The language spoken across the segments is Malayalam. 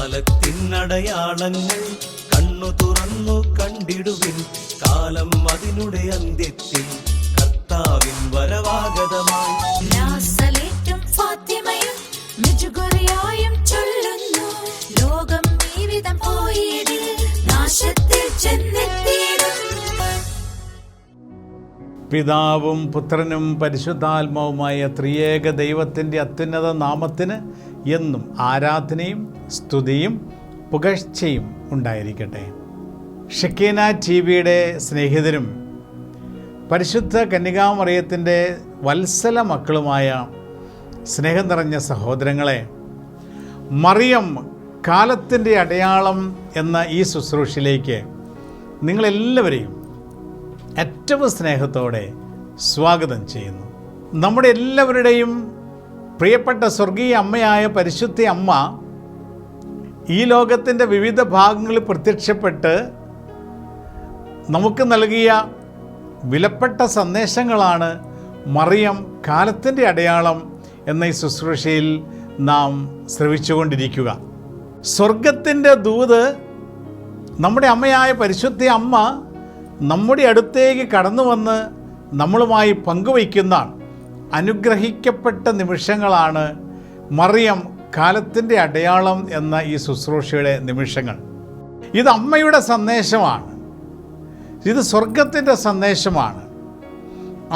കാലത്തിനടയാളങ്ങൾ കണ്ണു തുറന്നു കണ്ടിടുവിൻ. കാലം അതിനുടെ അന്ത്യത്തിൽ കർത്താവിൻ വരവാഗതമായി. നാസലേറ്റും ഫാത്തിമയും മെജുഗുറിയായും ചൊല്ലുന്നു, ലോകം ജീവിതം പോയതിൽ നാശത്തിൽ ചെന്നെത്തിയിടും. പിതാവും പുത്രനും പരിശുദ്ധാത്മാവുമായ ത്രിയേക ദൈവത്തിൻ്റെ അത്യുന്നത നാമത്തിന് എന്നും ആരാധനയും സ്തുതിയും പുകഴ്ചയും ഉണ്ടായിരിക്കട്ടെ. ഷെക്കീന ടിവിയുടെ സ്നേഹിതരും പരിശുദ്ധ കന്യകാമറിയത്തിൻ്റെ വത്സല മക്കളുമായ സ്നേഹം നിറഞ്ഞ സഹോദരങ്ങളെ, മറിയം കാലത്തിൻ്റെ അടയാളം എന്ന ഈ ശുശ്രൂഷയിലേക്ക് നിങ്ങളെല്ലാവരെയും ഏറ്റവും സ്നേഹത്തോടെ സ്വാഗതം ചെയ്യുന്നു. നമ്മുടെ എല്ലാവരുടെയും പ്രിയപ്പെട്ട സ്വർഗീയ അമ്മയായ പരിശുദ്ധ അമ്മ ഈ ലോകത്തിൻ്റെ വിവിധ ഭാഗങ്ങളിൽ പ്രത്യക്ഷപ്പെട്ട് നമുക്ക് നൽകിയ വിലപ്പെട്ട സന്ദേശങ്ങളാണ് മറിയം കാലത്തിൻ്റെ അടയാളം എന്ന ഈ ശുശ്രൂഷയിൽ നാം ശ്രവിച്ചുകൊണ്ടിരിക്കുക. സ്വർഗത്തിൻ്റെ ദൂത് നമ്മുടെ അമ്മയായ പരിശുദ്ധ അമ്മ നമ്മുടെ അടുത്തേക്ക് കടന്നു വന്ന് നമ്മളുമായി പങ്കുവയ്ക്കുന്ന അനുഗ്രഹിക്കപ്പെട്ട നിമിഷങ്ങളാണ് മറിയം കാലത്തിൻ്റെ അടയാളം എന്ന ഈ ശുശ്രൂഷയുടെ നിമിഷങ്ങൾ. ഇത് അമ്മയുടെ സന്ദേശമാണ്, ഇത് സ്വർഗത്തിൻ്റെ സന്ദേശമാണ്.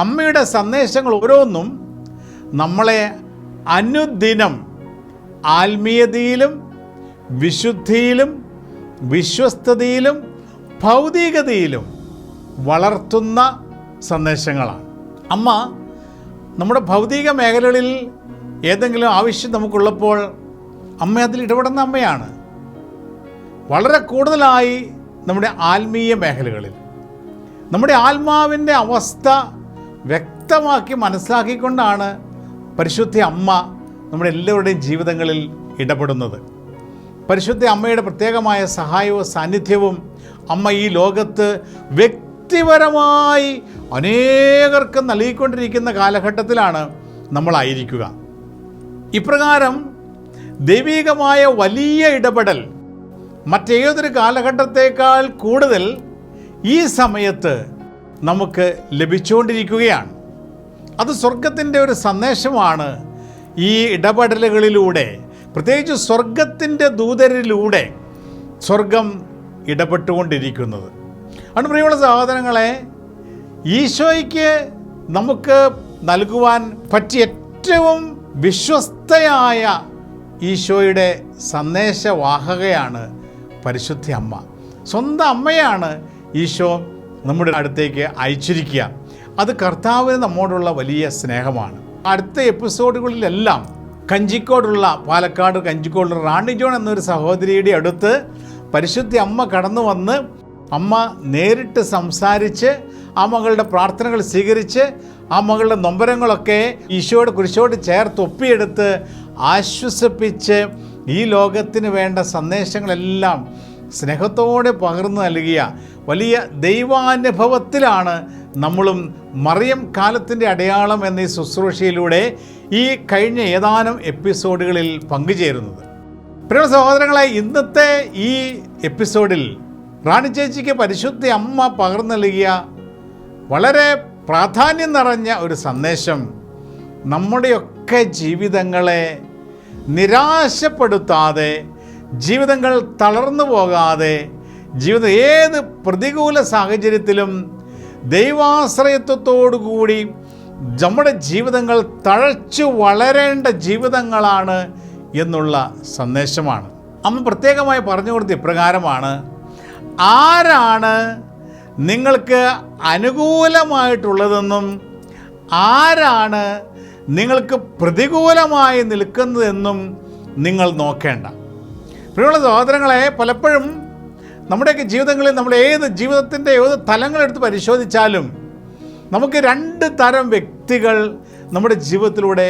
അമ്മയുടെ സന്ദേശങ്ങൾ ഓരോന്നും നമ്മളെ അനുദിനം ആത്മീയതയിലും വിശുദ്ധിയിലും വിശ്വസ്തതയിലും ഭൗതികതയിലും വളർത്തുന്ന സന്ദേശങ്ങളാണ്. അമ്മ നമ്മുടെ ഭൗതിക മേഖലകളിൽ ഏതെങ്കിലും ആവശ്യം നമുക്കുള്ളപ്പോൾ അമ്മ അതിൽ ഇടപെടുന്ന അമ്മയാണ്. വളരെ കൂടുതലായി നമ്മുടെ ആത്മീയ മേഖലകളിൽ നമ്മുടെ ആത്മാവിൻ്റെ അവസ്ഥ വ്യക്തമാക്കി മനസ്സിലാക്കിക്കൊണ്ടാണ് പരിശുദ്ധ അമ്മ നമ്മുടെ എല്ലാവരുടെയും ജീവിതങ്ങളിൽ ഇടപെടുന്നത്. പരിശുദ്ധ അമ്മയുടെ പ്രത്യേകമായ സഹായവും സാന്നിധ്യവും അമ്മ ഈ ലോകത്ത് വ്യക്തിപരമായി അനേകർക്ക് നൽകിക്കൊണ്ടിരിക്കുന്ന കാലഘട്ടത്തിലാണ് നമ്മളായിരിക്കുക. ഇപ്രകാരം ദൈവികമായ വലിയ ഇടപെടൽ മറ്റേതൊരു കാലഘട്ടത്തേക്കാൾ കൂടുതൽ ഈ സമയത്ത് നമുക്ക് ലഭിച്ചുകൊണ്ടിരിക്കുകയാണ്. അത് സ്വർഗത്തിൻ്റെ ഒരു സന്ദേശമാണ്. ഈ ഇടപെടലുകളിലൂടെ, പ്രത്യേകിച്ച് സ്വർഗത്തിൻ്റെ ദൂതരിലൂടെ സ്വർഗം ഇടപെട്ടുകൊണ്ടിരിക്കുന്നത്. അതുകൊണ്ട് പ്രിയമുള്ള സഹോദരങ്ങളെ, ഈശോയ്ക്ക് നമുക്ക് നൽകുവാൻ പറ്റിയ ഏറ്റവും വിശ്വസ്തയായ ഈശോയുടെ സന്ദേശവാഹകയാണ് പരിശുദ്ധ അമ്മ. സ്വന്തം അമ്മയാണ് ഈശോ നമ്മുടെ അടുത്തേക്ക് അയച്ചിരിക്കുക. അത് കർത്താവിന് നമ്മോടുള്ള വലിയ സ്നേഹമാണ്. അടുത്ത എപ്പിസോഡുകളിലെല്ലാം പാലക്കാട് കഞ്ചിക്കോടുള്ള റാണി ജോൺ എന്നൊരു സഹോദരിയുടെ അടുത്ത് പരിശുദ്ധ അമ്മ കടന്നു വന്ന് അമ്മ നേരിട്ട് സംസാരിച്ച് ആ മകളുടെ പ്രാർത്ഥനകൾ സ്വീകരിച്ച് ആ മകളുടെ നൊമ്പരങ്ങളൊക്കെ ഈശോയുടെ കുരിശോട് ചേർത്തൊപ്പിയെടുത്ത് ആശ്വസിപ്പിച്ച് ഈ ലോകത്തിന് വേണ്ട സന്ദേശങ്ങളെല്ലാം സ്നേഹത്തോടെ പകർന്നു നൽകിയ വലിയ ദൈവാനുഭവത്തിലാണ് നമ്മളും മറിയം കാലത്തിൻ്റെ അടയാളം എന്ന ഈ ശുശ്രൂഷയിലൂടെ ഈ കഴിഞ്ഞ ഏതാനും എപ്പിസോഡുകളിൽ പങ്കുചേരുന്നത്. പ്രിയ സഹോദരങ്ങളെ, ഇന്നത്തെ ഈ എപ്പിസോഡിൽ റാണി ചേച്ചിക്ക് പരിശുദ്ധ അമ്മ പകർന്നു നൽകിയ വളരെ പ്രാധാന്യം നിറഞ്ഞ ഒരു സന്ദേശം നമ്മുടെയൊക്കെ ജീവിതങ്ങളെ നിരാശപ്പെടുത്താതെ, ജീവിതങ്ങൾ തളർന്നു പോകാതെ, ജീവിതം ഏത് പ്രതികൂല സാഹചര്യത്തിലും ദൈവാശ്രയത്വത്തോടുകൂടി നമ്മുടെ ജീവിതങ്ങൾ തഴച്ചു വളരേണ്ട ജീവിതങ്ങളാണ് എന്നുള്ള സന്ദേശമാണ്. അമ്മ പ്രത്യേകമായി പറഞ്ഞു കൊടുത്ത ഇപ്രകാരമാണ്: ആരാണ് നിങ്ങൾക്ക് അനുകൂലമായിട്ടുള്ളതെന്നും ആരാണ് നിങ്ങൾക്ക് പ്രതികൂലമായി നിൽക്കുന്നതെന്നും നിങ്ങൾ നോക്കേണ്ട. പ്രിയമുള്ള സഹോദരങ്ങളെ, പലപ്പോഴും നമ്മുടെയൊക്കെ ജീവിതങ്ങളിൽ നമ്മൾ ജീവിതത്തിൻ്റെ ഏത് തലങ്ങളെടുത്ത് പരിശോധിച്ചാലും നമുക്ക് രണ്ട് തരം വ്യക്തികൾ നമ്മുടെ ജീവിതത്തിലൂടെ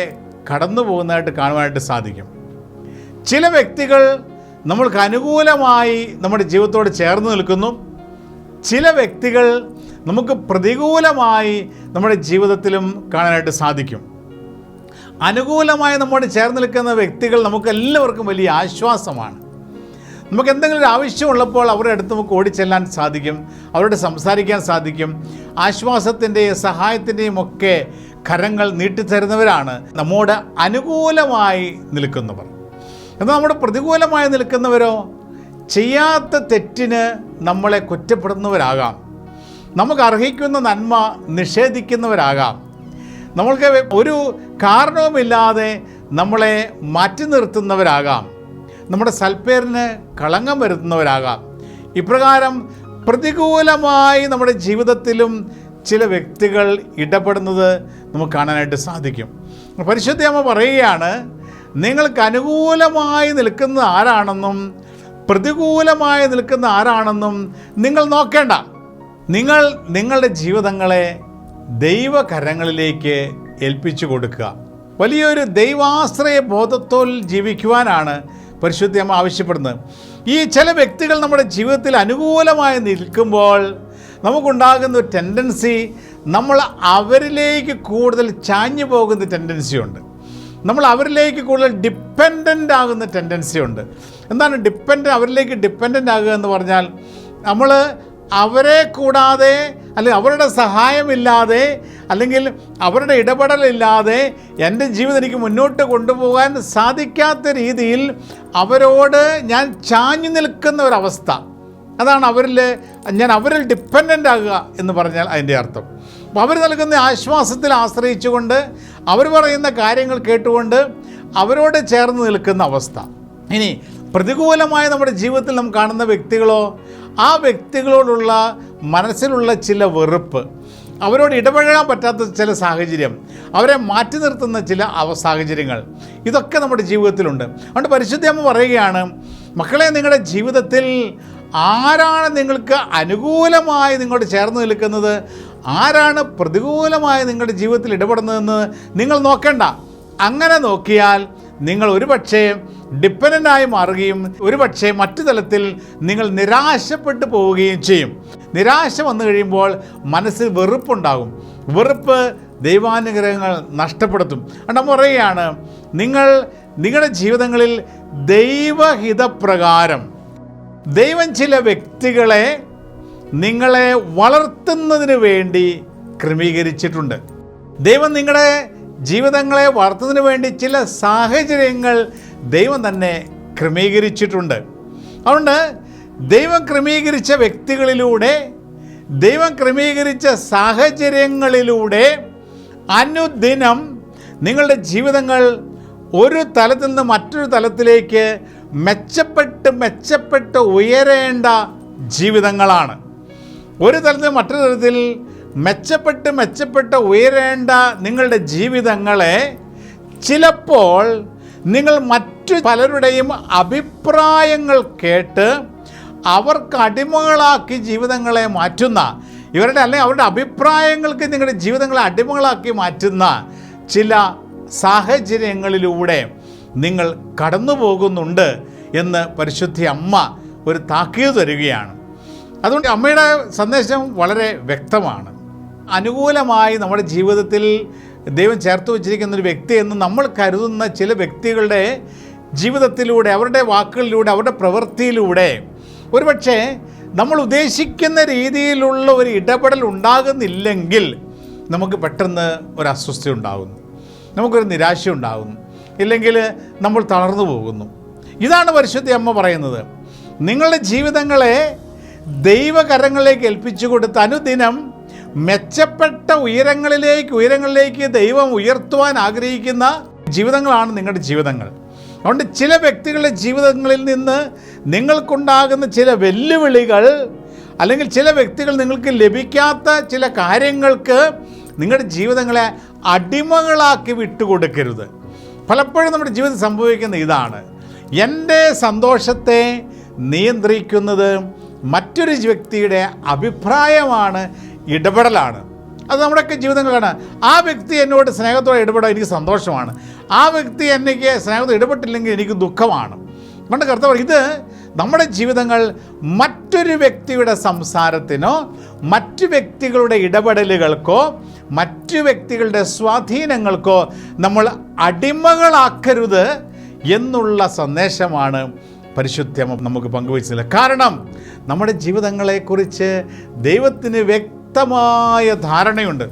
കടന്നു പോകുന്നതായിട്ട് കാണുവാനായിട്ട് സാധിക്കും. ചില വ്യക്തികൾ നമ്മൾക്ക് അനുകൂലമായി നമ്മുടെ ജീവിതത്തോട് ചേർന്ന് നിൽക്കുന്നു. ചില വ്യക്തികൾ നമുക്ക് പ്രതികൂലമായി നമ്മുടെ ജീവിതത്തിലും കാണാനായിട്ട് സാധിക്കും. അനുകൂലമായി നമ്മോട് ചേർന്ന് നിൽക്കുന്ന വ്യക്തികൾ നമുക്ക് എല്ലാവർക്കും വലിയ ആശ്വാസമാണ്. നമുക്ക് എന്തെങ്കിലും ഒരു ആവശ്യമുള്ളപ്പോൾ അവരുടെ അടുത്ത് നമുക്ക് ഓടിച്ചെല്ലാൻ സാധിക്കും, അവരോട് സംസാരിക്കാൻ സാധിക്കും. ആശ്വാസത്തിൻ്റെയും സഹായത്തിൻ്റെയും ഒക്കെ കരങ്ങൾ നീട്ടിത്തരുന്നവരാണ് നമ്മോട് അനുകൂലമായി നിൽക്കുന്നവർ. എന്നാൽ നമ്മുടെ പ്രതികൂലമായി നിൽക്കുന്നവരോ ചെയ്യാത്ത തെറ്റിന് നമ്മളെ കുറ്റപ്പെടുന്നവരാകാം, നമുക്ക് അർഹിക്കുന്ന നന്മ നിഷേധിക്കുന്നവരാകാം, നമ്മൾക്ക് ഒരു കാരണവുമില്ലാതെ നമ്മളെ മാറ്റി നിർത്തുന്നവരാകാം, നമ്മുടെ സൽപ്പേരിന് കളങ്കം വരുത്തുന്നവരാകാം. ഇപ്രകാരം പ്രതികൂലമായി നമ്മുടെ ജീവിതത്തിലും ചില വ്യക്തികൾ ഇടപെടുന്നത് നമുക്ക് കാണാനായിട്ട് സാധിക്കും. പരിശുദ്ധ അമ്മ പറയുകയാണ്, നിങ്ങൾക്ക് അനുകൂലമായി നിൽക്കുന്ന ആരാണെന്നും പ്രതികൂലമായി നിൽക്കുന്ന ആരാണെന്നും നിങ്ങൾ നോക്കേണ്ട. നിങ്ങൾ നിങ്ങളുടെ ജീവിതങ്ങളെ ദൈവകരങ്ങളിലേക്ക് ഏൽപ്പിച്ചു കൊടുക്കുക. വലിയൊരു ദൈവാശ്രയ ബോധത്തോൽ ജീവിക്കുവാനാണ് പരിശുദ്ധ അമ്മ ആവശ്യപ്പെടുന്നത്. ഈ ചില വ്യക്തികൾ നമ്മുടെ ജീവിതത്തിൽ അനുകൂലമായി നിൽക്കുമ്പോൾ നമുക്കുണ്ടാകുന്ന ഒരു ടെൻഡൻസി, നമ്മൾ അവരിലേക്ക് കൂടുതൽ ചാഞ്ഞു പോകുന്ന ടെൻഡൻസിയുണ്ട്. നമ്മൾ അവരിലേക്ക് കൂടുതൽ ഡിപ്പെൻഡൻ്റ് ആകുന്ന ടെൻഡൻസിയുണ്ട്. എന്താണ് അവരിലേക്ക് ഡിപ്പെൻഡൻ്റ് ആകുക എന്ന് പറഞ്ഞാൽ, നമ്മൾ അവരെ കൂടാതെ അല്ലെങ്കിൽ അവരുടെ സഹായമില്ലാതെ അല്ലെങ്കിൽ അവരുടെ ഇടപെടലില്ലാതെ എൻ്റെ ജീവിതം എനിക്ക് മുന്നോട്ട് കൊണ്ടുപോകാൻ സാധിക്കാത്ത രീതിയിൽ അവരോട് ഞാൻ ചാഞ്ഞു നിൽക്കുന്ന ഒരവസ്ഥ. അതാണ് അവരിൽ ഡിപ്പെൻഡൻ്റ് ആകുക എന്ന് പറഞ്ഞാൽ അതിൻ്റെ അർത്ഥം. അപ്പോൾ അവർ നൽകുന്ന ആശ്വാസത്തിൽ ആശ്രയിച്ചുകൊണ്ട്, അവർ പറയുന്ന കാര്യങ്ങൾ കേട്ടുകൊണ്ട് അവരോട് ചേർന്ന് നിൽക്കുന്ന അവസ്ഥ. ഇനി പ്രതികൂലമായ നമ്മുടെ ജീവിതത്തിൽ നാം കാണുന്ന വ്യക്തികളോ, ആ വ്യക്തികളോടുള്ള മനസ്സിലുള്ള ചില വെറുപ്പ്, അവരോട് ഇടപഴകാൻ പറ്റാത്ത ചില സാഹചര്യം, അവരെ മാറ്റി നിർത്തുന്ന ചില സാഹചര്യങ്ങൾ, ഇതൊക്കെ നമ്മുടെ ജീവിതത്തിലുണ്ട്. അതുകൊണ്ട് പരിശുദ്ധ അമ്മ പറയുകയാണ്, മക്കളെ, നിങ്ങളുടെ ജീവിതത്തിൽ ആരാണ് നിങ്ങൾക്ക് അനുകൂലമായി നിങ്ങളോട് ചേർന്ന് നിൽക്കുന്നത്, ആരാണ് പ്രതികൂലമായി നിങ്ങളുടെ ജീവിതത്തിൽ ഇടപെടുന്നതെന്ന് നിങ്ങൾ നോക്കേണ്ട. അങ്ങനെ നോക്കിയാൽ നിങ്ങൾ ഒരുപക്ഷെ ഡിപ്പെൻഡൻ്റായി മാറുകയും ഒരുപക്ഷെ മറ്റു തലത്തിൽ നിങ്ങൾ നിരാശപ്പെട്ടു പോവുകയും ചെയ്യും. നിരാശ വന്നു കഴിയുമ്പോൾ മനസ്സിൽ വെറുപ്പുണ്ടാകും. വെറുപ്പ് ദൈവാനുഗ്രഹങ്ങൾ നഷ്ടപ്പെടുത്തും. അതുകൊണ്ട് പറയുകയാണ്, നിങ്ങളുടെ ജീവിതങ്ങളിൽ ദൈവഹിതപ്രകാരം ദൈവം ചില വ്യക്തികളെ നിങ്ങളെ വളർത്തുന്നതിന് വേണ്ടി ക്രമീകരിച്ചിട്ടുണ്ട്. ദൈവം നിങ്ങളുടെ ജീവിതങ്ങളെ വളർത്തുന്നതിന് വേണ്ടി ചില സാഹചര്യങ്ങൾ ദൈവം തന്നെ ക്രമീകരിച്ചിട്ടുണ്ട്. അതുകൊണ്ട് ദൈവം ക്രമീകരിച്ച വ്യക്തികളിലൂടെ, ദൈവം ക്രമീകരിച്ച സാഹചര്യങ്ങളിലൂടെ അനുദിനം നിങ്ങളുടെ ജീവിതങ്ങൾ ഒരു തലത്തിൽ നിന്ന് മറ്റൊരു തലത്തിലേക്ക് മെച്ചപ്പെട്ട് ഉയരേണ്ട ജീവിതങ്ങളാണ്. ഒരു തലത്തിൽ മറ്റൊരു തലത്തിൽ മെച്ചപ്പെട്ട് ഉയരേണ്ട നിങ്ങളുടെ ജീവിതങ്ങളെ ചിലപ്പോൾ നിങ്ങൾ മറ്റു പലരുടെയും അഭിപ്രായങ്ങൾ കേട്ട് അവർക്ക് അടിമകളാക്കി ജീവിതങ്ങളെ മാറ്റുന്ന, അവരുടെ അഭിപ്രായങ്ങൾക്ക് നിങ്ങളുടെ ജീവിതങ്ങളെ അടിമകളാക്കി മാറ്റുന്ന ചില സാഹചര്യങ്ങളിലൂടെ നിങ്ങൾ കടന്നു പോകുന്നുണ്ട് എന്ന് പരിശുദ്ധ അമ്മ ഒരു താക്കീത് തരികയാണ്. അതുകൊണ്ട് അമ്മയുടെ സന്ദേശം വളരെ വ്യക്തമാണ്. അനുകൂലമായി നമ്മുടെ ജീവിതത്തിൽ ദൈവം ചേർത്ത് വച്ചിരിക്കുന്ന ഒരു വ്യക്തി എന്ന് നമ്മൾ കരുതുന്ന ചില വ്യക്തികളുടെ ജീവിതത്തിലൂടെ, അവരുടെ വാക്കുകളിലൂടെ, അവരുടെ പ്രവൃത്തിയിലൂടെ ഒരുപക്ഷെ നമ്മൾ ഉദ്ദേശിക്കുന്ന രീതിയിലുള്ള ഒരു ഇടപെടൽ ഉണ്ടാകുന്നില്ലെങ്കിൽ നമുക്ക് പെട്ടെന്ന് ഒരു അസ്വസ്ഥ ഉണ്ടാകുന്നു, നമുക്കൊരു നിരാശ ഉണ്ടാകുന്നു, ഇല്ലെങ്കിൽ നമ്മൾ തളർന്നു പോകുന്നു. ഇതാണ് പരിശുദ്ധ അമ്മ പറയുന്നത്. നിങ്ങളുടെ ജീവിതങ്ങളെ ദൈവകരങ്ങളിലേക്ക് ഏൽപ്പിച്ചു കൊടുത്ത് അനുദിനം മെച്ചപ്പെട്ട ഉയരങ്ങളിലേക്ക് ദൈവം ഉയർത്തുവാൻ ആഗ്രഹിക്കുന്ന ജീവിതങ്ങളാണ് നിങ്ങളുടെ ജീവിതങ്ങൾ. അതുകൊണ്ട് ചില വ്യക്തികളുടെ ജീവിതങ്ങളിൽ നിന്ന് നിങ്ങൾക്കുണ്ടാകുന്ന ചില വെല്ലുവിളികൾ, അല്ലെങ്കിൽ ചില വ്യക്തികൾ നിങ്ങൾക്ക് ലഭിക്കാത്ത ചില കാര്യങ്ങൾക്ക് നിങ്ങളുടെ ജീവിതങ്ങളെ അടിമകളാക്കി വിട്ടുകൊടുക്കരുത്. പലപ്പോഴും നമ്മുടെ ജീവിതത്തിൽ സംഭവിക്കുന്ന ഇതാണ്, എൻ്റെ സന്തോഷത്തെ നിയന്ത്രിക്കുന്നത് മറ്റൊരു വ്യക്തിയുടെ അഭിപ്രായമാണ്, ഇടപെടലാണ്. അത് നമ്മുടെയൊക്കെ ജീവിതങ്ങളാണ്. ആ വ്യക്തി എന്നോട് സ്നേഹത്തോടെ ഇടപെടാൻ എനിക്ക് സന്തോഷമാണ്, ആ വ്യക്തി എനിക്ക് സ്നേഹത്തോടെ ഇടപെട്ടില്ലെങ്കിൽ എനിക്ക് ദുഃഖമാണ്. അതുകൊണ്ട് കർത്താവ്, ഇത് നമ്മുടെ ജീവിതങ്ങൾ മറ്റൊരു വ്യക്തിയുടെ സംസാരത്തിനോ മറ്റു വ്യക്തികളുടെ ഇടപെടലുകൾക്കോ മറ്റു വ്യക്തികളുടെ സ്വാധീനങ്ങൾക്കോ നമ്മൾ അടിമകളാക്കരുത് എന്നുള്ള സന്ദേശമാണ് പരിശുദ്ധമ്മ നമുക്ക് പങ്കുവച്ചില്ല. കാരണം നമ്മുടെ ജീവിതങ്ങളെക്കുറിച്ച് ദൈവത്തിന് വ്യക്തമായ ധാരണയുണ്ട്.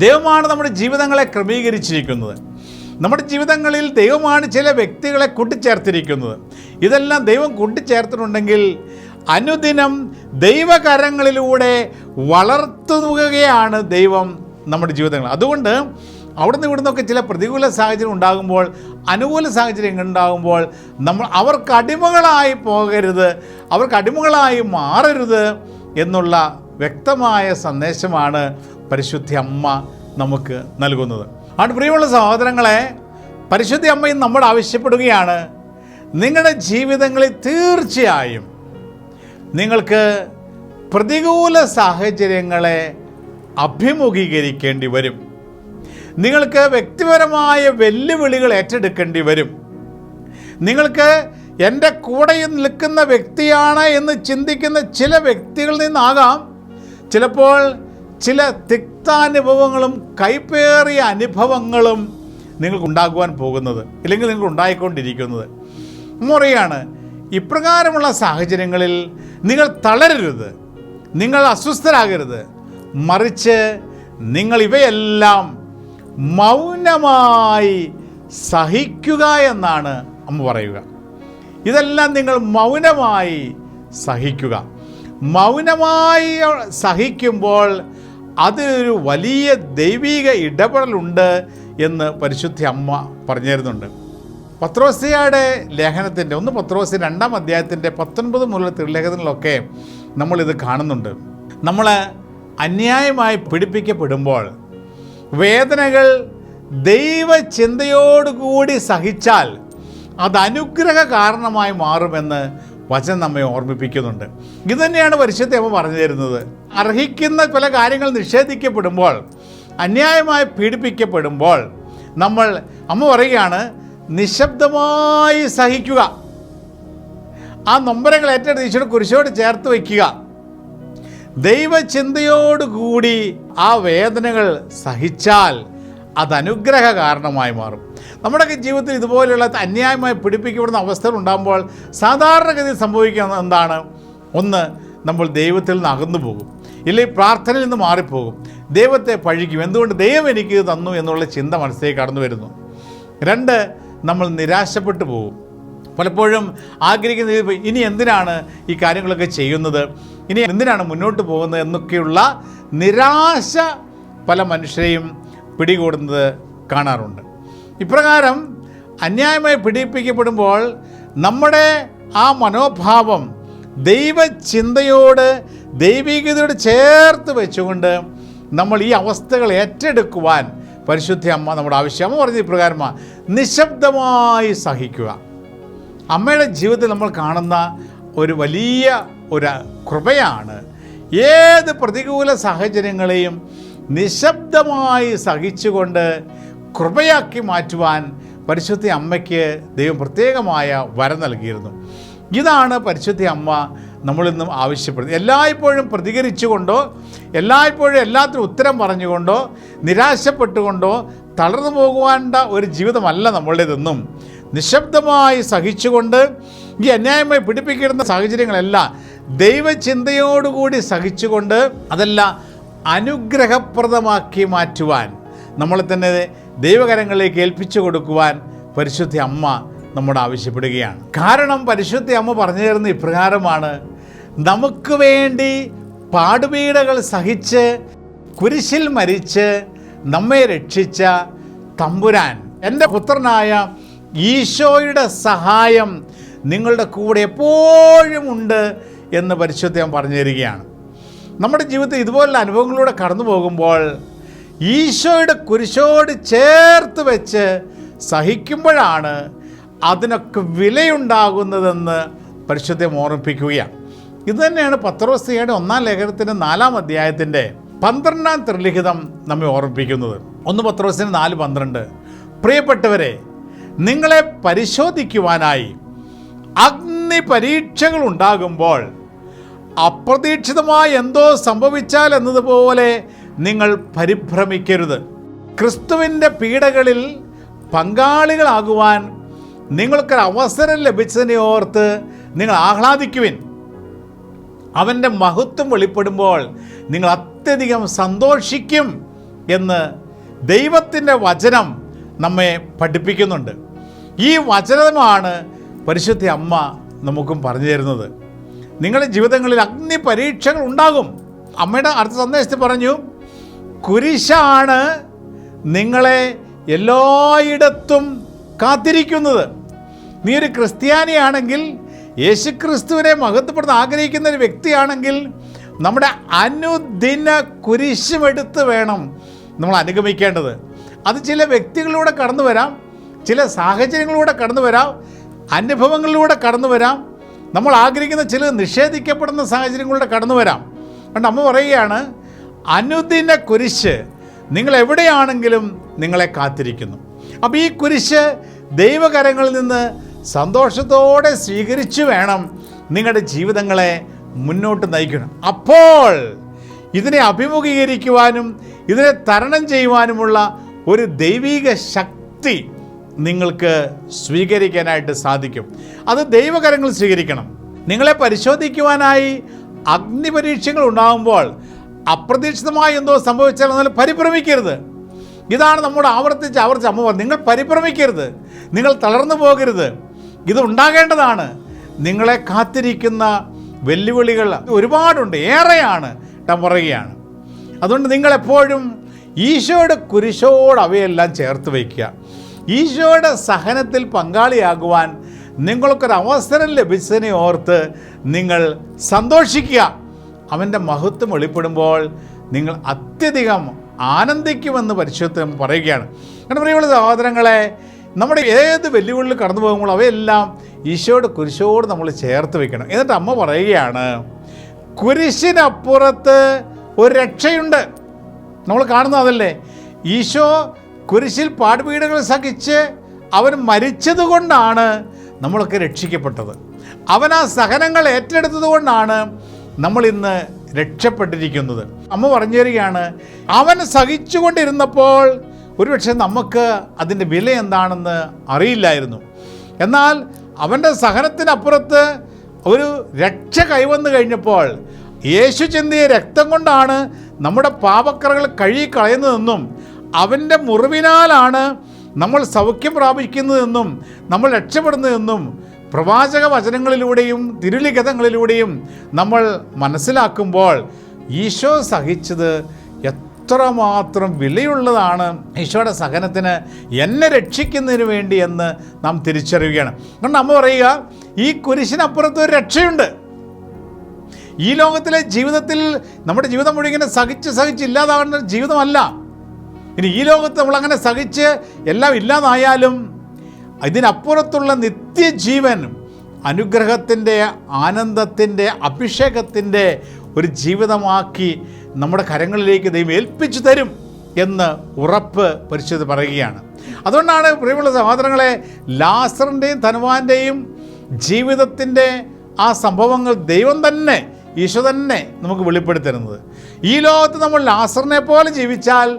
ദൈവമാണ് നമ്മുടെ ജീവിതങ്ങളെ ക്രമീകരിച്ചിരിക്കുന്നത്. നമ്മുടെ ജീവിതങ്ങളിൽ ദൈവമാണ് ചില വ്യക്തികളെ കൂട്ടിച്ചേർത്തിരിക്കുന്നത്. ഇതെല്ലാം ദൈവം കൂട്ടിച്ചേർത്തിട്ടുണ്ടെങ്കിൽ അനുദിനം ദൈവകരങ്ങളിലൂടെ വളർത്തുകയാണ് ദൈവം നമ്മുടെ ജീവിതങ്ങൾ. അതുകൊണ്ട് അവിടുന്ന് ഇവിടുന്നൊക്കെ ചില പ്രതികൂല സാഹചര്യം ഉണ്ടാകുമ്പോൾ, അനുകൂല സാഹചര്യങ്ങൾ ഉണ്ടാകുമ്പോൾ നമ്മൾ അവർക്ക് അടിമകളായി പോകരുത്, അവർക്ക് അടിമകളായി മാറരുത് എന്നുള്ള വ്യക്തമായ സന്ദേശമാണ് പരിശുദ്ധ അമ്മ നമുക്ക് നൽകുന്നത്. അതുകൊണ്ട് പ്രിയമുള്ള സഹോദരങ്ങളെ, പരിശുദ്ധ അമ്മയും നമ്മോട് ആവശ്യപ്പെടുകയാണ്, നിങ്ങളുടെ ജീവിതങ്ങളിൽ തീർച്ചയായും നിങ്ങൾക്ക് പ്രതികൂല സാഹചര്യങ്ങളെ അഭിമുഖീകരിക്കേണ്ടി വരും. നിങ്ങൾക്ക് വ്യക്തിപരമായ വെല്ലുവിളികൾ ഏറ്റെടുക്കേണ്ടി വരും. നിങ്ങൾക്ക് എൻ്റെ കൂടെ നിൽക്കുന്ന വ്യക്തിയാണ് എന്ന് ചിന്തിക്കുന്ന ചില വ്യക്തികളിൽ നിന്നാകാം ചിലപ്പോൾ ചില തിക്താനുഭവങ്ങളും കൈപ്പേറിയ അനുഭവങ്ങളും നിങ്ങൾക്കുണ്ടാകുവാൻ പോകുന്നത്, ഇല്ലെങ്കിൽ നിങ്ങൾ ഉണ്ടായിക്കൊണ്ടിരിക്കുന്നത്. മുറിയാണ് ഇപ്രകാരമുള്ള സാഹചര്യങ്ങളിൽ നിങ്ങൾ തളരരുത്, നിങ്ങൾ അസ്വസ്ഥരാകരുത്. മറിച്ച് നിങ്ങൾ ഇവയെല്ലാം മൗനമായി സഹിക്കുക എന്നാണ് അമ്മ പറയുക. ഇതെല്ലാം നിങ്ങൾ മൗനമായി സഹിക്കുക. മൗനമായി സഹിക്കുമ്പോൾ അതൊരു വലിയ ദൈവിക ഇടപെടലുണ്ട് എന്ന് പരിശുദ്ധ അമ്മ പറഞ്ഞു തരുന്നുണ്ട്. പത്രോസിയുടെ ലേഖനത്തിൻ്റെ 1 പത്രോസ് 2-ാം അധ്യായത്തിൻ്റെ 19 മുതലുള്ള തിരുലേഖനങ്ങളിലൊക്കെ നമ്മളിത് കാണുന്നുണ്ട്. നമ്മൾ അന്യായമായി പീഡിപ്പിക്കപ്പെടുമ്പോൾ വേദനകൾ ദൈവചിന്തയോടുകൂടി സഹിച്ചാൽ അത് അനുഗ്രഹ കാരണമായി മാറുമെന്ന് വചനം നമ്മെ ഓർമ്മിപ്പിക്കുന്നുണ്ട്. ഇതുതന്നെയാണ് പരിശുദ്ധ അമ്മ പറഞ്ഞു തരുന്നത്. അർഹിക്കുന്ന പല കാര്യങ്ങൾ നിഷേധിക്കപ്പെടുമ്പോൾ, അന്യായമായി പീഡിപ്പിക്കപ്പെടുമ്പോൾ അമ്മ പറയുകയാണ്, നിശബ്ദമായി സഹിക്കുക. ആ നൊമ്പരങ്ങൾ ഏറ്റെടുത്ത് ഈശോയുടെ കുരിശോട് ചേർത്ത് വയ്ക്കുക. ദൈവചിന്തയോടുകൂടി ആ വേദനകൾ സഹിച്ചാൽ അത് അനുഗ്രഹ കാരണമായി മാറും. നമ്മുടെയൊക്കെ ജീവിതത്തിൽ ഇതുപോലെയുള്ള അന്യായമായി പീഡിപ്പിക്കപ്പെടുന്ന അവസ്ഥകൾ ഉണ്ടാകുമ്പോൾ സാധാരണഗതിയിൽ സംഭവിക്കുന്നത് എന്താണ്? ഒന്ന്, നമ്മൾ ദൈവത്തിൽ നിന്ന് അകന്നു പോകും, ഇല്ലെങ്കിൽ പ്രാർത്ഥനയിൽ നിന്ന് മാറിപ്പോകും, ദൈവത്തെ പഴിക്കും. എന്തുകൊണ്ട് ദൈവം എനിക്ക് തന്നു എന്നുള്ള ചിന്ത മനസ്സിലേക്ക് കടന്നു വരുന്നു. 2, നമ്മൾ നിരാശപ്പെട്ടു പോകും. പലപ്പോഴും ആഗ്രഹിക്കുന്നത് ഇനി എന്തിനാണ് ഈ കാര്യങ്ങളൊക്കെ ചെയ്യുന്നത്, ഇനി എന്തിനാണ് മുന്നോട്ട് പോകുന്നത് എന്നൊക്കെയുള്ള നിരാശ പല മനുഷ്യരെയും പിടികൂടുന്നത് കാണാറുണ്ട്. ഇപ്രകാരം അന്യായമായി പീഡിപ്പിക്കപ്പെടുമ്പോൾ നമ്മുടെ ആ മനോഭാവം ദൈവചിന്തയോട് ദൈവികതയോട് ചേർത്ത് വെച്ചുകൊണ്ട് നമ്മൾ ഈ അവസ്ഥകൾ ഏറ്റെടുക്കുവാൻ പരിശുദ്ധ അമ്മ നമ്മുടെ ആവശ്യം. അമ്മ പറഞ്ഞ ഇപ്രകാരമാണ്, നിശബ്ദമായി സഹിക്കുക. അമ്മയുടെ ജീവിതത്തിൽ നമ്മൾ കാണുന്ന ഒരു വലിയ ഒരു കൃപയാണ് ഏത് പ്രതികൂല സാഹചര്യങ്ങളെയും നിശബ്ദമായി സഹിച്ചുകൊണ്ട് കൃപയാക്കി മാറ്റുവാൻ പരിശുദ്ധ അമ്മയ്ക്ക് ദൈവം പ്രത്യേകമായ വരം നൽകിയിരുന്നു. ഇതാണ് പരിശുദ്ധ അമ്മ നമ്മളിൽ നിന്നും ആവശ്യപ്പെടുന്നത്. എല്ലായ്പ്പോഴും പ്രതികരിച്ചുകൊണ്ടോ, എല്ലായ്പ്പോഴും എല്ലാത്തിനും ഉത്തരം പറഞ്ഞുകൊണ്ടോ, നിരാശപ്പെട്ടുകൊണ്ടോ തളർന്നു പോകുവാണ്ട ഒരു ജീവിതമല്ല നമ്മളുടേതെന്നും, നിശബ്ദമായി സഹിച്ചുകൊണ്ട് ഈ അന്യായമായി പീഡിപ്പിക്കുന്ന സാഹചര്യങ്ങളെല്ലാം ദൈവചിന്തയോടുകൂടി സഹിച്ചുകൊണ്ട് അതെല്ലാം അനുഗ്രഹപ്രദമാക്കി മാറ്റുവാൻ, നമ്മളെ തന്നെ ദൈവകരങ്ങളിലേക്ക് ഏൽപ്പിച്ചു കൊടുക്കുവാൻ പരിശുദ്ധ അമ്മ നമ്മോട് ആവശ്യപ്പെടുകയാണ്. കാരണം പരിശുദ്ധ അമ്മ പറഞ്ഞു തരുന്ന ഇപ്രകാരമാണ്, നമുക്ക് വേണ്ടി പാടുപീഡകൾ സഹിച്ച് കുരിശിൽ മരിച്ച് നമ്മെ രക്ഷിച്ച തമ്പുരാൻ, എൻ്റെ പുത്രനായ ഈശോയുടെ സഹായം നിങ്ങളുടെ കൂടെ എപ്പോഴും ഉണ്ട് എന്ന് പരിശുദ്ധ അമ്മ പറഞ്ഞു തരികയാണ്. നമ്മുടെ ജീവിതത്തിൽ ഇതുപോലുള്ള അനുഭവങ്ങളിലൂടെ കടന്നു പോകുമ്പോൾ ഈശോയുടെ കുരിശോട് ചേർത്ത് വെച്ച് സഹിക്കുമ്പോഴാണ് അതിനൊക്കെ വിലയുണ്ടാകുന്നതെന്ന് പരിശുദ്ധ ഓർമ്മിപ്പിക്കുകയാണ്. ഇതുതന്നെയാണ് പത്രോസിയുടെ 1-ാം ലേഖനത്തിൻ്റെ 4-ാം അധ്യായത്തിൻ്റെ 12-ാം തിരുലിഖിതം നമ്മെ ഓർമ്മിപ്പിക്കുന്നത്. 1 പത്രോസിന് 4:12, പ്രിയപ്പെട്ടവരെ, നിങ്ങളെ പരിശോധിക്കുവാനായി അഗ്നി പരീക്ഷകൾ ഉണ്ടാകുമ്പോൾ അപ്രതീക്ഷിതമായി എന്തോ സംഭവിച്ചാൽ എന്നതുപോലെ നിങ്ങൾ പരിഭ്രമിക്കരുത്. ക്രിസ്തുവിൻ്റെ പീഡകളിൽ പങ്കാളികളാകുവാൻ നിങ്ങൾക്കൊരു അവസരം ലഭിച്ചതിനെ ഓർത്ത് നിങ്ങൾ ആഹ്ലാദിക്കുവിൻ. അവൻ്റെ മഹത്വം വെളിപ്പെടുമ്പോൾ നിങ്ങൾ അത്യധികം സന്തോഷിക്കും എന്ന് ദൈവത്തിൻ്റെ വചനം നമ്മെ പഠിപ്പിക്കുന്നുണ്ട്. ഈ വചനമാണ് പരിശുദ്ധ അമ്മ നമുക്കും പറഞ്ഞു തരുന്നത്. നിങ്ങളുടെ ജീവിതങ്ങളിൽ അഗ്നി പരീക്ഷകൾ ഉണ്ടാകും. അമ്മയുടെ അടുത്ത സന്ദേശത്തിൽ പറഞ്ഞു, കുരിശാണ് നിങ്ങളെ എല്ലായിടത്തും കാത്തിരിക്കുന്നത്. നീ ഒരു ക്രിസ്ത്യാനിയാണെങ്കിൽ, യേശുക്രിസ്തുവിനെ മഹത്വപ്പെടുത്താൻ ആഗ്രഹിക്കുന്ന ഒരു വ്യക്തിയാണെങ്കിൽ, നമ്മുടെ അനുദിന കുരിശുമെടുത്ത് വേണം നമ്മൾ അനുഗമിക്കേണ്ടത്. അത് ചില വ്യക്തികളിലൂടെ കടന്നു വരാം, ചില സാഹചര്യങ്ങളിലൂടെ കടന്നു വരാം, അനുഭവങ്ങളിലൂടെ കടന്നു വരാം, നമ്മൾ ആഗ്രഹിക്കുന്ന ചില നിഷേധിക്കപ്പെടുന്ന സാഹചര്യങ്ങളിലൂടെ കടന്നു വരാം. അതുകൊണ്ട് അമ്മ പറയുകയാണ്, അനുദിന കുരിശ് നിങ്ങൾ എവിടെയാണെങ്കിലും നിങ്ങളെ കാത്തിരിക്കുന്നു. അപ്പോൾ ഈ കുരിശ് ദൈവകരങ്ങളിൽ നിന്ന് സന്തോഷത്തോടെ സ്വീകരിച്ചു വേണം നിങ്ങളുടെ ജീവിതങ്ങളെ മുന്നോട്ട് നയിക്കണം. അപ്പോൾ ഇതിനെ അഭിമുഖീകരിക്കുവാനും ഇതിനെ തരണം ചെയ്യുവാനുമുള്ള ഒരു ദൈവിക ശക്തി നിങ്ങൾക്ക് സ്വീകരിക്കാനായിട്ട് സാധിക്കും. അത് ദൈവകരങ്ങൾ സ്വീകരിക്കണം. നിങ്ങളെ പരിശോധിക്കുവാനായി അഗ്നിപരീക്ഷകൾ ഉണ്ടാകുമ്പോൾ അപ്രതീക്ഷിതമായി എന്തോ സംഭവിച്ചാൽ എന്നാൽ പരിഭ്രമിക്കരുത്. ഇതാണ് നമ്മുടെ ആവർത്തിച്ച് അമ്മ പറഞ്ഞു, നിങ്ങൾ പരിഭ്രമിക്കരുത്, നിങ്ങൾ തളർന്നു പോകരുത്. ഇത് ഉണ്ടാകേണ്ടതാണ്. നിങ്ങളെ കാത്തിരിക്കുന്ന വെല്ലുവിളികൾ ഒരുപാടുണ്ട്, ഏറെയാണ് ഞാൻ പറയുകയാണ്. അതുകൊണ്ട് നിങ്ങളെപ്പോഴും ഈശോയുടെ കുരിശോട് അവയെല്ലാം ചേർത്ത് വയ്ക്കുക. ഈശോയുടെ സഹനത്തിൽ പങ്കാളിയാകുവാൻ നിങ്ങൾക്കൊരവസരം ലഭിച്ചതിനെ ഓർത്ത് നിങ്ങൾ സന്തോഷിക്കുക. അവൻ്റെ മഹത്വം വെളിപ്പെടുമ്പോൾ നിങ്ങൾ അത്യധികം ആനന്ദിക്കുമെന്ന് പരിശുദ്ധം പറയുകയാണ്. കാരണം പ്രിയമുള്ള സഹോദരങ്ങളെ, നമ്മുടെ ഏത് വെല്ലുവിളിയിൽ കടന്നു പോകുമ്പോൾ അവയെല്ലാം ഈശോയുടെ കുരിശോട് നമ്മൾ ചേർത്ത് വയ്ക്കണം. എന്നിട്ട് അമ്മ പറയുകയാണ്, കുരിശിനപ്പുറത്ത് ഒരു രക്ഷയുണ്ട്. നമ്മൾ കാണുന്നതല്ലേ, ഈശോ കുരിശിൽ പാടുപീടുകൾ സഹിച്ച് അവൻ മരിച്ചത് കൊണ്ടാണ് നമ്മളൊക്കെ രക്ഷിക്കപ്പെട്ടത്. അവൻ ആ സഹനങ്ങൾ ഏറ്റെടുത്തത് കൊണ്ടാണ് നമ്മൾ ഇന്ന് രക്ഷപ്പെട്ടിരിക്കുന്നത്. അമ്മ പറഞ്ഞു തരികയാണ്, അവൻ സഹിച്ചുകൊണ്ടിരുന്നപ്പോൾ ഒരുപക്ഷെ നമുക്ക് അതിൻ്റെ വില എന്താണെന്ന് അറിയില്ലായിരുന്നു. എന്നാൽ അവൻ്റെ സഹനത്തിനപ്പുറത്ത് ഒരു രക്ഷ കൈവന്നു കഴിഞ്ഞപ്പോൾ യേശു ചിന്തിയ രക്തം കൊണ്ടാണ് നമ്മുടെ പാപക്കറകൾ കഴുകിക്കളയുന്നതെന്നും അവൻ്റെ മുറിവിനാലാണ് നമ്മൾ സൗഖ്യം പ്രാപിക്കുന്നതെന്നും നമ്മൾ രക്ഷപ്പെടുന്നതെന്നും പ്രവാചക വചനങ്ങളിലൂടെയും തിരുലിഖിതങ്ങളിലൂടെയും നമ്മൾ മനസ്സിലാക്കുമ്പോൾ ഈശോ സഹിച്ചത് എത്രമാത്രം വിലയുള്ളതാണ്. ഈശോയുടെ സഹനത്തിന് എന്നെ രക്ഷിക്കുന്നതിന് വേണ്ടി എന്ന് നാം തിരിച്ചറിയുകയാണ്. അതുകൊണ്ട് അമ്മ പറയുക, ഈ കുരിശിനപ്പുറത്ത് ഒരു രക്ഷയുണ്ട്. ഈ ലോകത്തിലെ ജീവിതത്തിൽ നമ്മുടെ ജീവിതം മുഴുവൻ സഹിച്ച് ഇല്ലാതാകുന്ന ജീവിതമല്ല. ഇനി ഈ ലോകത്ത് നമ്മളങ്ങനെ സഹിച്ച് എല്ലാം ഇല്ലാതായാലും ഇതിനപ്പുറത്തുള്ള നിത്യജീവൻ, അനുഗ്രഹത്തിൻ്റെ, ആനന്ദത്തിൻ്റെ, അഭിഷേകത്തിൻ്റെ ഒരു ജീവിതമാക്കി നമ്മുടെ കരങ്ങളിലേക്ക് ദൈവം ഏൽപ്പിച്ചു തരും എന്ന് ഉറപ്പ് പരിശുദ്ധ പറയുകയാണ്. അതുകൊണ്ടാണ് പ്രിയമുള്ള സഹോദരങ്ങളെ, ലാസറിൻ്റെയും ധനവാന്റെയും ജീവിതത്തിൻ്റെ ആ സംഭവങ്ങൾ ദൈവം തന്നെ, ഈശോ തന്നെ നമുക്ക് വെളിപ്പെടുത്തരുന്നത്. ഈ ലോകത്ത് നമ്മൾ ലാസറിനെ പോലെ ജീവിച്ചാൽ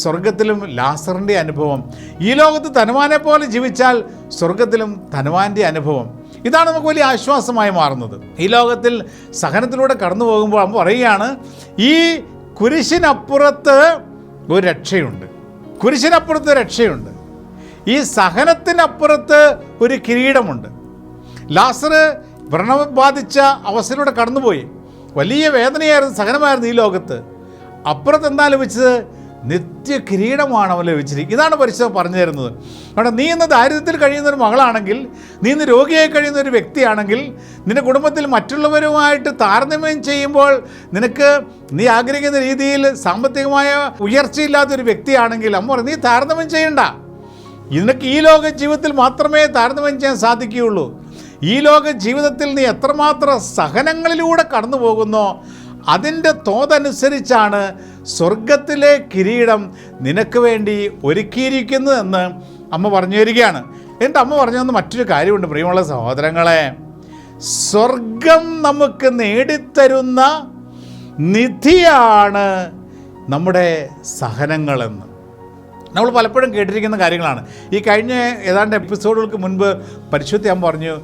സ്വർഗത്തിലും ലാസറിൻ്റെ അനുഭവം, ഈ ലോകത്ത് ധനവാനെ പോലെ ജീവിച്ചാൽ സ്വർഗത്തിലും ധനവാൻ്റെ അനുഭവം. ഇതാണ് നമുക്ക് വലിയ ആശ്വാസമായി മാറുന്നത്. ഈ ലോകത്തിൽ സഹനത്തിലൂടെ കടന്നു പോകുമ്പോൾ നമ്മൾ പറയുകയാണ്, ഈ കുരിശിനപ്പുറത്ത് ഒരു രക്ഷയുണ്ട്. കുരിശിനപ്പുറത്ത് രക്ഷയുണ്ട്. ഈ സഹനത്തിനപ്പുറത്ത് ഒരു കിരീടമുണ്ട്. ലാസർ വ്രണം ബാധിച്ച അവസ്ഥയിലൂടെ കടന്നുപോയി. വലിയ വേദനയായിരുന്നു, സഹനമായിരുന്നു ഈ ലോകത്ത്. അപ്പുറത്ത് എന്താ ലഭിച്ചത്? നിത്യ കിരീടമാണ് അവൻ ലഭിച്ചിരിക്കുന്നത്. ഇതാണ് പരിശുദ്ധം പറഞ്ഞു തരുന്നത്. കാരണം നീ ഇന്ന് ദാരിദ്ര്യത്തിൽ കഴിയുന്ന ഒരു മകളാണെങ്കിൽ, നീ ഇന്ന് രോഗിയായി കഴിയുന്ന ഒരു വ്യക്തിയാണെങ്കിൽ, നിന്റെ കുടുംബത്തിൽ മറ്റുള്ളവരുമായിട്ട് താരതമ്യം ചെയ്യുമ്പോൾ നീ ആഗ്രഹിക്കുന്ന രീതിയിൽ സാമ്പത്തികമായ ഉയർച്ചയില്ലാത്തൊരു വ്യക്തിയാണെങ്കിൽ അമ്മ പറയും, നീ താരതമ്യം ചെയ്യണ്ട. നിനക്ക് ഈ ലോക ജീവിതത്തിൽ മാത്രമേ താരതമ്യം ചെയ്യാൻ സാധിക്കുകയുള്ളൂ. ഈ ലോക ജീവിതത്തിൽ നീ എത്രമാത്രം സഹനങ്ങളിലൂടെ കടന്നു പോകുന്നോ അതിൻ്റെ തോതനുസരിച്ചാണ് സ്വർഗത്തിലെ കിരീടം നിനക്ക് വേണ്ടി ഒരുക്കിയിരിക്കുന്നതെന്ന് അമ്മ പറഞ്ഞു തരികയാണ്. എന്നിട്ട് അമ്മ പറഞ്ഞു തന്ന മറ്റൊരു കാര്യമുണ്ട് പ്രിയമുള്ള സഹോദരങ്ങളെ, സ്വർഗം നമുക്ക് നേടിത്തരുന്ന നിധിയാണ് നമ്മുടെ സഹനങ്ങളെന്ന്. നമ്മൾ പലപ്പോഴും കേട്ടിരിക്കുന്ന കാര്യങ്ങളാണ്. ഈ കഴിഞ്ഞ ഏതാണ്ട് എപ്പിസോഡുകൾക്ക് മുൻപ് പരിശുദ്ധ അമ്മ പറഞ്ഞു,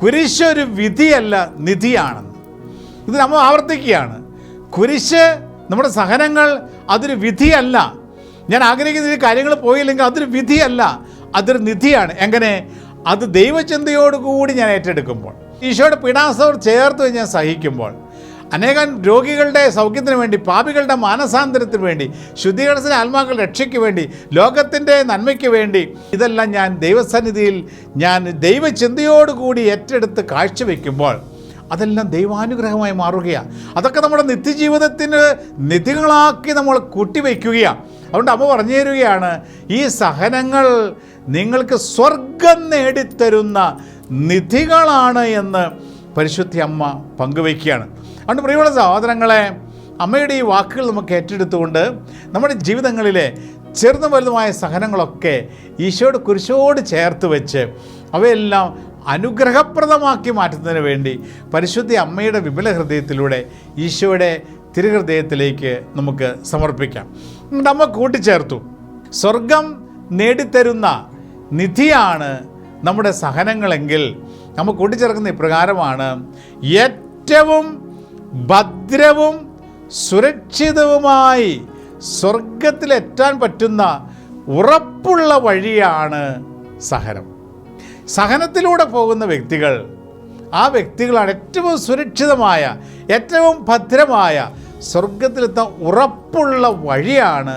കുരിശ് ഒരു വിധിയല്ല, നിധിയാണെന്ന്. ഇത് നമ്മൾ ആവർത്തിക്കുകയാണ്. കുരിശ്, നമ്മുടെ സഹനങ്ങൾ അതൊരു വിധിയല്ല. ഞാൻ ആഗ്രഹിക്കുന്ന ഈ കാര്യങ്ങൾ പോയില്ലെങ്കിൽ അതൊരു വിധിയല്ല, അതൊരു നിധിയാണ്. എങ്ങനെ? അത് ദൈവചിന്തയോടുകൂടി ഞാൻ ഏറ്റെടുക്കുമ്പോൾ, ഈശോയുടെ പീഡാസഹനം ചേർത്ത് ഞാൻ സഹിക്കുമ്പോൾ, അനേകം രോഗികളുടെ സൗഖ്യത്തിന് വേണ്ടി, പാപികളുടെ മാനസാന്തരത്തിന് വേണ്ടി, ശുദ്ധീകരണത്തിന് ആത്മാക്കളുടെ രക്ഷയ്ക്ക് വേണ്ടി, ലോകത്തിൻ്റെ നന്മയ്ക്ക് വേണ്ടി, ഇതെല്ലാം ഞാൻ ദൈവസന്നിധിയിൽ ഞാൻ ദൈവചിന്തയോടുകൂടി ഏറ്റെടുത്ത് കാഴ്ചവെക്കുമ്പോൾ അതെല്ലാം ദൈവാനുഗ്രഹമായി മാറുകയാണ്. അതൊക്കെ നമ്മുടെ നിത്യജീവിതത്തിന് നിധികളാക്കി നമ്മൾ കൂട്ടിവെക്കുകയാണ്. അതുകൊണ്ട് അമ്മ പറഞ്ഞു തരികയാണ്, ഈ സഹനങ്ങൾ നിങ്ങൾക്ക് സ്വർഗം നേടിത്തരുന്ന നിധികളാണ് എന്ന് പരിശുദ്ധ അമ്മ പങ്കുവയ്ക്കുകയാണ്. അതുകൊണ്ട് പ്രിയമുള്ള സഹോദരങ്ങളെ, അമ്മയുടെ ഈ വാക്കുകൾ നമുക്ക് ഏറ്റെടുത്തുകൊണ്ട് നമ്മുടെ ജീവിതങ്ങളിലെ ചെറുതും വലുതുമായ സഹനങ്ങളൊക്കെ ഈശോയുടെ കുരിശോട് ചേർത്ത് വെച്ച് അവയെല്ലാം അനുഗ്രഹപ്രദമാക്കി മാറ്റുന്നതിന് വേണ്ടി പരിശുദ്ധ അമ്മയുടെ വിമല ഹൃദയത്തിലൂടെ ഈശോയുടെ തിരുഹൃദയത്തിലേക്ക് നമുക്ക് സമർപ്പിക്കാം. അമ്മ കൂട്ടിച്ചേർത്തു, സ്വർഗം നേടിത്തരുന്ന നിധിയാണ് നമ്മുടെ സഹനങ്ങളെങ്കിൽ നമ്മൾ കൂട്ടിച്ചേർക്കുന്ന ഇപ്രകാരമാണ്, ഏറ്റവും ഭദ്രവും സുരക്ഷിതവുമായി സ്വർഗത്തിലെത്താൻ പറ്റുന്ന ഉറപ്പുള്ള വഴിയാണ് സഹനം. സഹനത്തിലൂടെ പോകുന്ന വ്യക്തികൾ, ആ വ്യക്തികളാണ് ഏറ്റവും സുരക്ഷിതമായ, ഏറ്റവും ഭദ്രമായ സ്വർഗത്തിലെത്താൻ ഉറപ്പുള്ള വഴിയാണ്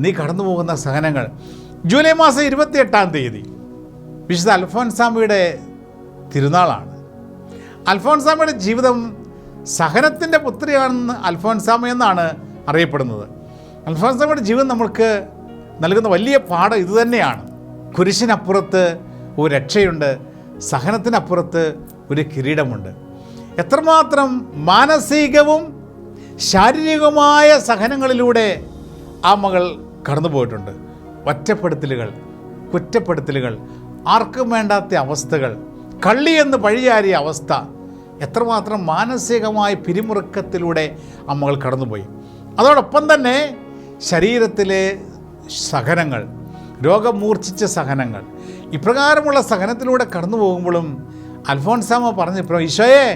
നീ കടന്നു പോകുന്ന സഹനങ്ങൾ. ജൂലൈ മാസം 28 വിശുദ്ധ അൽഫോൻസാമയുടെ തിരുനാളാണ്. അൽഫോൻസാമയുടെ ജീവിതം സഹനത്തിൻ്റെ പുത്രിയാണെന്ന് അൽഫോൻസാമ എന്നാണ് അറിയപ്പെടുന്നത്. അൽഫോൻസാമയുടെ ജീവിതം നമ്മൾക്ക് നൽകുന്ന വലിയ പാഠം ഇതുതന്നെയാണ്. കുരിശിനപ്പുറത്ത് ഒരു രക്ഷയുണ്ട്, സഹനത്തിനപ്പുറത്ത് ഒരു കിരീടമുണ്ട്. എത്രമാത്രം മാനസികവും ശാരീരികവുമായ സഹനങ്ങളിലൂടെ ആ മകൾ കടന്നുപോയിട്ടുണ്ട്. ഒറ്റപ്പെടുത്തലുകൾ, കുറ്റപ്പെടുത്തലുകൾ, ആർക്കും വേണ്ടാത്ത അവസ്ഥകൾ, കള്ളിയെന്ന് പഴിചാരിയ അവസ്ഥ, എത്രമാത്രം മാനസികമായ പിരിമുറുക്കത്തിലൂടെ ആ മകൾ കടന്നുപോയി. അതോടൊപ്പം തന്നെ ശരീരത്തിലെ സഹനങ്ങൾ, രോഗം മൂർച്ഛിച്ച സഹനങ്ങൾ, ഇപ്രകാരമുള്ള സഹനത്തിലൂടെ കടന്നു പോകുമ്പോഴും അൽഫോൻസാമ പറഞ്ഞു, ഈശോയെ,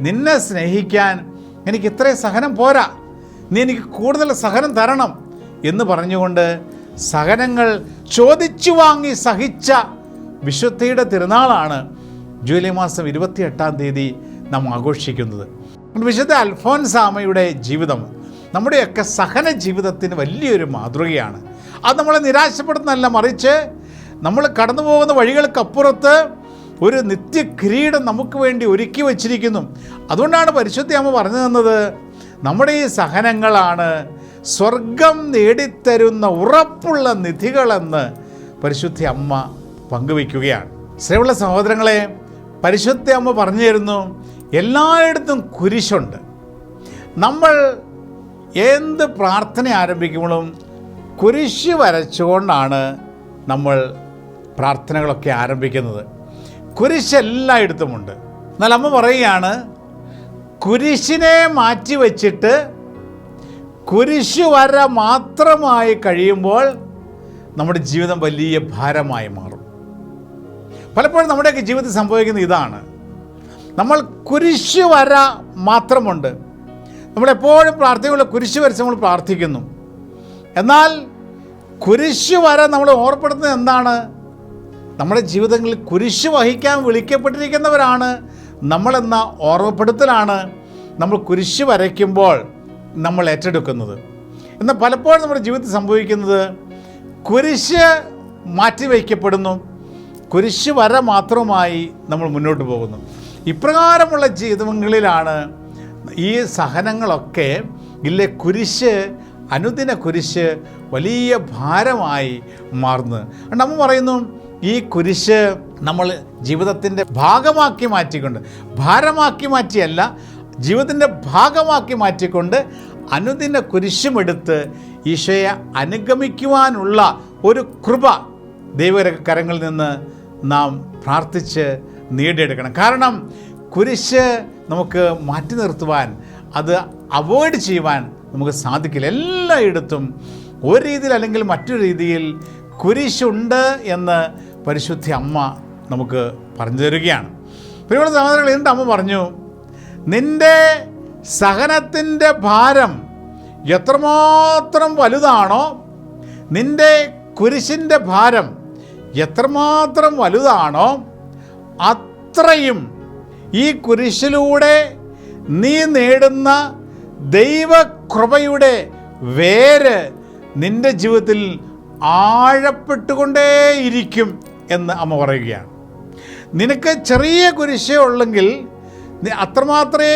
നിന്നെ സ്നേഹിക്കാൻ എനിക്ക് ഇത്രയും സഹനം പോരാ, നീ എനിക്ക് കൂടുതൽ സഹനം തരണം എന്ന് പറഞ്ഞുകൊണ്ട് സഹനങ്ങൾ ചോദിച്ചു വാങ്ങി സഹിച്ച വിശുദ്ധിയുടെ തിരുനാളാണ് ജൂലൈ മാസം 28 നാം ആഘോഷിക്കുന്നത്. വിശുദ്ധ അൽഫോൻസാമയുടെ ജീവിതം നമ്മുടെയൊക്കെ സഹന ജീവിതത്തിന് വലിയൊരു മാതൃകയാണ്. അത് നമ്മളെ നിരാശപ്പെടുന്നതല്ല, മറിച്ച് നമ്മൾ കടന്നു പോകുന്ന വഴികൾക്കപ്പുറത്ത് ഒരു നിത്യകിരീടം നമുക്ക് വേണ്ടി ഒരുക്കി വച്ചിരിക്കുന്നു. അതുകൊണ്ടാണ് പരിശുദ്ധ അമ്മ പറഞ്ഞു തന്നത്, നമ്മുടെ ഈ സഹനങ്ങളാണ് സ്വർഗം നേടിത്തരുന്ന ഉറപ്പുള്ള നിധികളെന്ന് പരിശുദ്ധ അമ്മ പങ്കുവയ്ക്കുകയാണ്. സ്നേഹമുള്ള സഹോദരങ്ങളെ, പരിശുദ്ധ അമ്മ പറഞ്ഞു തരുന്നു, എല്ലായിടത്തും കുരിശുണ്ട്. നമ്മൾ എന്ത് പ്രാർത്ഥന ആരംഭിക്കുമ്പോഴും കുരിശ് വരച്ചുകൊണ്ടാണ് നമ്മൾ പ്രാർത്ഥനകളൊക്കെ ആരംഭിക്കുന്നത്. കുരിശ് എല്ലായിടത്തുമുണ്ട്. എന്നാൽ അമ്മ പറയുകയാണ്, കുരിശിനെ മാറ്റി വച്ചിട്ട് കുരിശ് വര മാത്രമായി കഴിയുമ്പോൾ നമ്മുടെ ജീവിതം വലിയ ഭാരമായി മാറും. പലപ്പോഴും നമ്മുടെയൊക്കെ ജീവിതത്തിൽ സംഭവിക്കുന്ന ഇതാണ്, നമ്മൾ കുരിശ് വര മാത്രമുണ്ട്. നമ്മളെപ്പോഴും പ്രാർത്ഥനയുള്ള കുരിശ് വരച്ച് നമ്മൾ പ്രാർത്ഥിക്കുന്നു. എന്നാൽ കുരിശ് വര നമ്മൾ ഓർപ്പെടുത്തുന്നത് എന്താണ്? നമ്മുടെ ജീവിതങ്ങളിൽ കുരിശ് വഹിക്കാൻ വിളിക്കപ്പെട്ടിരിക്കുന്നവരാണ് നമ്മളെന്ന ഓർമ്മപ്പെടുത്തലാണ് നമ്മൾ കുരിശ് വരയ്ക്കുമ്പോൾ നമ്മൾ ഏറ്റെടുക്കുന്നത്. എന്നാൽ പലപ്പോഴും നമ്മുടെ ജീവിതത്തിൽ സംഭവിക്കുന്നത് കുരിശ് മാറ്റിവയ്ക്കപ്പെടുന്നു, കുരിശ് വര മാത്രമായി നമ്മൾ മുന്നോട്ട് പോകുന്നു. ഇപ്രകാരമുള്ള ജീവിതങ്ങളിലാണ് ഈ സഹനങ്ങളൊക്കെ ഇല്ലേ കുരിശ്, അനുദിന കുരിശ് വലിയ ഭാരമായി മാറുന്നത്. നമ്മൾ പറയുന്നു, ഈ കുരിശ് നമ്മൾ ജീവിതത്തിൻ്റെ ഭാഗമാക്കി മാറ്റിക്കൊണ്ട്, ഭാരമാക്കി മാറ്റിയല്ല, ജീവിതത്തിൻ്റെ ഭാഗമാക്കി മാറ്റിക്കൊണ്ട് അനുദിന കുരിശുമെടുത്ത് ഈശോയെ അനുഗമിക്കുവാനുള്ള ഒരു കൃപ ദൈവകരങ്ങളിൽ നിന്ന് നാം പ്രാർത്ഥിച്ച് നേടിയെടുക്കണം. കാരണം കുരിശ് നമുക്ക് മാറ്റി നിർത്തുവാൻ, അത് അവോയ്ഡ് ചെയ്യുവാൻ നമുക്ക് സാധിക്കില്ല. എല്ലായിടത്തും ഒരു രീതിയിൽ അല്ലെങ്കിൽ മറ്റൊരു രീതിയിൽ കുരിശുണ്ട് എന്ന് പരിശുദ്ധ അമ്മ നമുക്ക് പറഞ്ഞു തരികയാണ്. പ്രിയമുള്ള സഹോദരങ്ങളെ, എന്നിട്ട് അമ്മ പറഞ്ഞു, നിൻ്റെ സഹനത്തിൻ്റെ ഭാരം എത്രമാത്രം വലുതാണോ, നിൻ്റെ കുരിശിൻ്റെ ഭാരം എത്രമാത്രം വലുതാണോ, അത്രയും ഈ കുരിശിലൂടെ നീ നേടുന്ന ദൈവകൃപയുടെ വേര് നിൻ്റെ ജീവിതത്തിൽ ആഴപ്പെട്ടുകൊണ്ടേയിരിക്കും എന്ന് അമ്മ പറയുകയാണ്. നിനക്ക് ചെറിയ കുരിശേ ഉള്ളെങ്കിൽ അത്രമാത്രമേ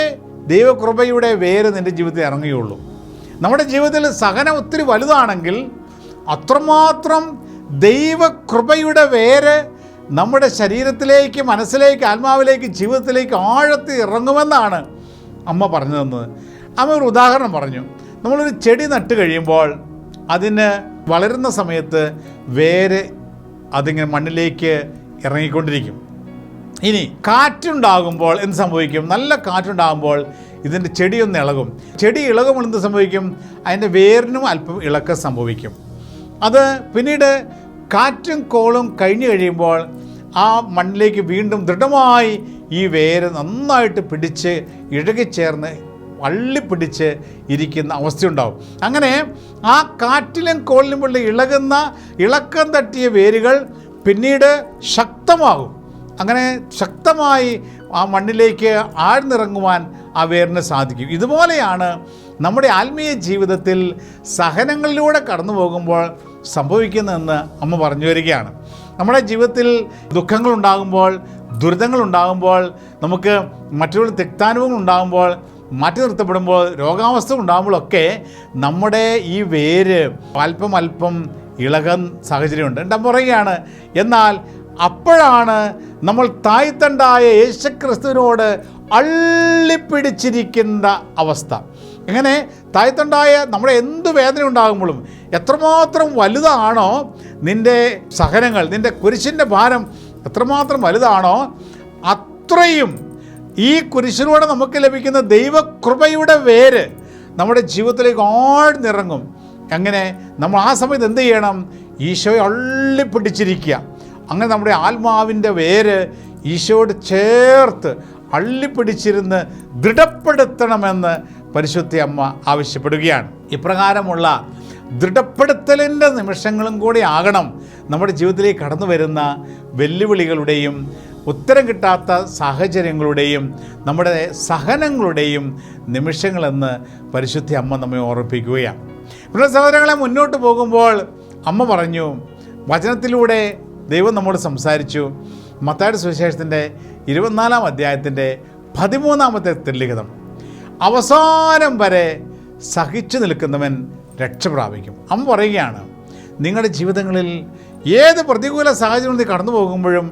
ദൈവകൃപയുടെ വേര് നിൻ്റെ ജീവിതത്തിൽ ഇറങ്ങുകയുള്ളൂ. നമ്മുടെ ജീവിതത്തിൽ സഹനം ഒത്തിരി വലുതാണെങ്കിൽ അത്രമാത്രം ദൈവകൃപയുടെ വേര് നമ്മുടെ ശരീരത്തിലേക്ക്, മനസ്സിലേക്ക്, ആത്മാവിലേക്ക്, ജീവിതത്തിലേക്ക് ആഴത്തിൽ ഇറങ്ങുമെന്നാണ് അമ്മ പറഞ്ഞു തന്നത്. അമ്മ ഒരു ഉദാഹരണം പറഞ്ഞു. നമ്മളൊരു ചെടി നട്ട് കഴിയുമ്പോൾ അതിന് വളരുന്ന സമയത്ത് വേര് അതിങ്ങനെ മണ്ണിലേക്ക് ഇറങ്ങിക്കൊണ്ടിരിക്കും. ഇനി കാറ്റുണ്ടാകുമ്പോൾ എന്ത് സംഭവിക്കും? നല്ല കാറ്റുണ്ടാകുമ്പോൾ ഇതിൻ്റെ ചെടിയൊന്ന് ഇളകും. ചെടി ഇളകുമ്പോൾ എന്ത് സംഭവിക്കും? അതിൻ്റെ വേരിനും അല്പം ഇളക്കം സംഭവിക്കും. അത് പിന്നീട് കാറ്റും കോളും കഴിഞ്ഞു കഴിയുമ്പോൾ ആ മണ്ണിലേക്ക് വീണ്ടും ദൃഢമായി ഈ വേര് നന്നായിട്ട് പിടിച്ച് ഇഴകിച്ചേർന്ന് വള്ളിപ്പിടിച്ച് ഇരിക്കുന്ന അവസ്ഥയുണ്ടാവും. അങ്ങനെ ആ കാറ്റിലും കോളിലും ഉള്ള ഇളക്കം തട്ടിയ വേരുകൾ പിന്നീട് ശക്തമാകും. അങ്ങനെ ശക്തമായി ആ മണ്ണിലേക്ക് ആഴ്ന്നിറങ്ങുവാൻ ആ വേരിന് സാധിക്കും. ഇതുപോലെയാണ് നമ്മുടെ ആത്മീയ ജീവിതത്തിൽ സഹനങ്ങളിലൂടെ കടന്നു പോകുമ്പോൾ സംഭവിക്കുന്നതെന്ന് അമ്മ പറഞ്ഞു വരികയാണ്. നമ്മുടെ ജീവിതത്തിൽ ദുഃഖങ്ങളുണ്ടാകുമ്പോൾ, ദുരിതങ്ങളുണ്ടാകുമ്പോൾ, നമുക്ക് മറ്റുള്ള തിക്താനുഭവങ്ങൾ ഉണ്ടാകുമ്പോൾ, മാറ്റി നിർത്തപ്പെടുമ്പോൾ, രോഗാവസ്ഥ ഉണ്ടാകുമ്പോഴൊക്കെ നമ്മുടെ ഈ വേര് അല്പം ഇളകാൻ സാഹചര്യമുണ്ട്. എന്താ പറയുകയാണ്? എന്നാൽ അപ്പോഴാണ് നമ്മൾ തായ്തണ്ടായ യേശുക്രിസ്തുവിനോട് അള്ളിപ്പിടിച്ചിരിക്കുന്ന അവസ്ഥ. എങ്ങനെ? തായ്തണ്ടായ നമ്മുടെ എന്ത് വേദന ഉണ്ടാകുമ്പോഴും എത്രമാത്രം വലുതാണോ നിൻ്റെ സഹനങ്ങൾ, നിൻ്റെ കുരിശിൻ്റെ ഭാരം എത്രമാത്രം വലുതാണോ അത്രയും ഈ കുരിശിലൂടെ നമുക്ക് ലഭിക്കുന്ന ദൈവകൃപയുടെ വേര് നമ്മുടെ ജീവിതത്തിലേക്ക് ആഴ്ന്നിറങ്ങും. അങ്ങനെ നമ്മൾ ആ സമയത്ത് എന്ത് ചെയ്യണം? ഈശോയെ അള്ളിപ്പിടിച്ചിരിക്കുക. അങ്ങനെ നമ്മുടെ ആത്മാവിൻ്റെ വേര് ഈശോയോട് ചേർത്ത് അള്ളിപ്പിടിച്ചിരുന്ന് ദൃഢപ്പെടുത്തണമെന്ന് പരിശുദ്ധ അമ്മ ആവശ്യപ്പെടുകയാണ്. ഇപ്രകാരമുള്ള ദൃഢപ്പെടുത്തലിൻ്റെ നിമിഷങ്ങളും കൂടി ആകണം നമ്മുടെ ജീവിതത്തിലേക്ക് കടന്നു വരുന്ന വെല്ലുവിളികളുടെയും ഉത്തരം കിട്ടാത്ത സാഹചര്യങ്ങളുടെയും നമ്മുടെ സഹനങ്ങളുടെയും നിമിഷങ്ങളെന്ന് പരിശുദ്ധ അമ്മ നമ്മെ ഓർമ്മിപ്പിക്കുകയാണ്. പിന്നെ സഹോദരങ്ങളെ, മുന്നോട്ട് പോകുമ്പോൾ അമ്മ പറഞ്ഞു, വചനത്തിലൂടെ ദൈവം നമ്മോട് സംസാരിച്ചു. മത്തായിയുടെ സുവിശേഷത്തിൻ്റെ 24-ാം അധ്യായത്തിൻ്റെ 13-ാമത്തെ തിരുലിഖിതം, അവസാനം വരെ സഹിച്ചു നിൽക്കുന്നവൻ രക്ഷ പ്രാപിക്കും. അമ്മ പറയുകയാണ്, നിങ്ങളുടെ ജീവിതങ്ങളിൽ ഏത് പ്രതികൂല സാഹചര്യം നീ കടന്നു പോകുമ്പോഴും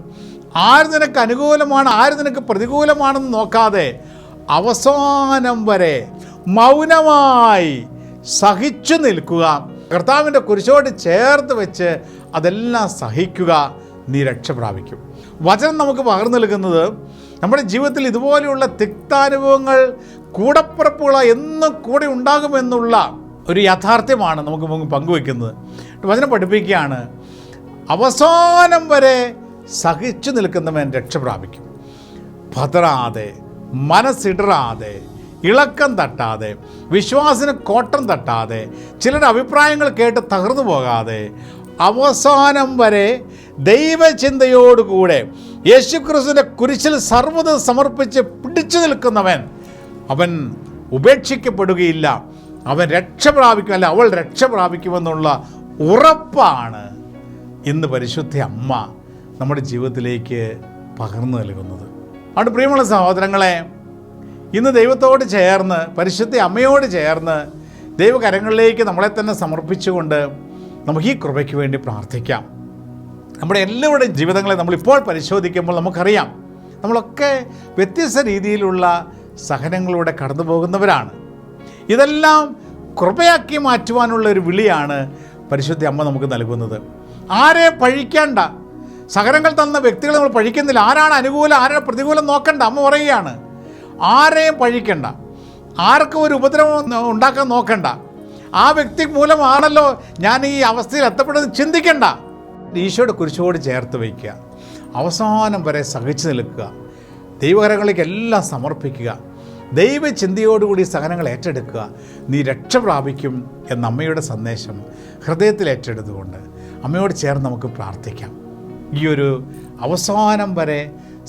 ആര് നിനക്ക് അനുകൂലമാണ്, ആര് നിനക്ക് പ്രതികൂലമാണെന്ന് നോക്കാതെ അവസാനം വരെ മൗനമായി സഹിച്ചു നിൽക്കുക. കർത്താവിൻ്റെ കുരിശോട് ചേർത്ത് വെച്ച് അതെല്ലാം സഹിക്കുക, നീ രക്ഷ പ്രാപിക്കും. വചനം നമുക്ക് പകർന്നു നൽകുന്നത് നമ്മുടെ ജീവിതത്തിൽ ഇതുപോലെയുള്ള തിക്താനുഭവങ്ങൾ കൂടപ്പിറപ്പുകള എന്നും കൂടെ ഉണ്ടാകുമെന്നുള്ള ഒരു യാഥാർത്ഥ്യമാണ് നമുക്ക് പങ്കുവെക്കുന്നത്. വചനം പഠിപ്പിക്കുകയാണ്, അവസാനം വരെ സഹിച്ചു നിൽക്കുന്നവൻ രക്ഷ പ്രാപിക്കും. പതറാതെ, മനസ്സിടറാതെ, ഇളക്കം തട്ടാതെ, വിശ്വാസത്തിന് കോട്ടം തട്ടാതെ, ചിലരുടെ അഭിപ്രായങ്ങൾ കേട്ട് തകർന്നു പോകാതെ, അവസാനം വരെ ദൈവചിന്തയോടുകൂടെ യേശുക്രിസ്തുവിൻ്റെ കുരിശിൽ സർവ്വതും സമർപ്പിച്ച് പിടിച്ചു നിൽക്കുന്നവൻ അവൻ ഉപേക്ഷിക്കപ്പെടുകയില്ല, അവൻ രക്ഷ പ്രാപിക്കും, അല്ല അവൾ രക്ഷ പ്രാപിക്കുമെന്നുള്ള ഉറപ്പാണ് ഇന്ന് പരിശുദ്ധ അമ്മ നമ്മുടെ ജീവിതത്തിലേക്ക് പകർന്നു നൽകുന്നത്. അതുകൊണ്ട് പ്രിയമുള്ള സഹോദരങ്ങളെ, ഇന്ന് ദൈവത്തോട് ചേർന്ന്, പരിശുദ്ധ അമ്മയോട് ചേർന്ന് ദൈവകരങ്ങളിലേക്ക് നമ്മളെ തന്നെ സമർപ്പിച്ചുകൊണ്ട് നമുക്ക് ഈ കൃപയ്ക്ക് വേണ്ടി പ്രാർത്ഥിക്കാം. നമ്മുടെ എല്ലാവരുടെയും ജീവിതങ്ങളെ നമ്മളിപ്പോൾ പരിശോധിക്കുമ്പോൾ നമുക്കറിയാം, നമ്മളൊക്കെ വ്യത്യസ്ത രീതിയിലുള്ള സഹനങ്ങളിലൂടെ കടന്നു പോകുന്നവരാണ്. ഇതെല്ലാം കൃപയാക്കി മാറ്റുവാനുള്ള ഒരു വിളിയാണ് പരിശുദ്ധ അമ്മ നമുക്ക് നൽകുന്നത്. ആരെ പഴിക്കേണ്ട, സഹനങ്ങൾ തന്ന വ്യക്തികളെ നമ്മൾ പഴിക്കുന്നില്ല. ആരാണ് അനുകൂലം, ആരാണ് പ്രതികൂലം നോക്കണ്ട. അമ്മ പറയുകയാണ്, ആരെയും പഴിക്കണ്ട, ആർക്കും ഒരു ഉപദ്രവം ഉണ്ടാക്കാൻ നോക്കണ്ട. ആ വ്യക്തി മൂലമാണല്ലോ ഞാൻ ഈ അവസ്ഥയിൽ എത്തപ്പെടുന്നത് ചിന്തിക്കണ്ട. ഈശോയുടെ കുരിശോട് ചേർത്ത് വയ്ക്കുക. അവസാനം വരെ സഹിച്ചു നിൽക്കുക. ദൈവകരങ്ങളിലേക്ക് എല്ലാം സമർപ്പിക്കുക. ദൈവചിന്തയോടുകൂടി സഹനങ്ങൾ ഏറ്റെടുക്കുക. നീ രക്ഷ പ്രാപിക്കും എന്ന അമ്മയുടെ സന്ദേശം ഹൃദയത്തിൽ ഏറ്റെടുത്തുകൊണ്ട് അമ്മയോട് ചേർന്ന് നമുക്ക് പ്രാർത്ഥിക്കാം. ഈ ഒരു അവസാനം വരെ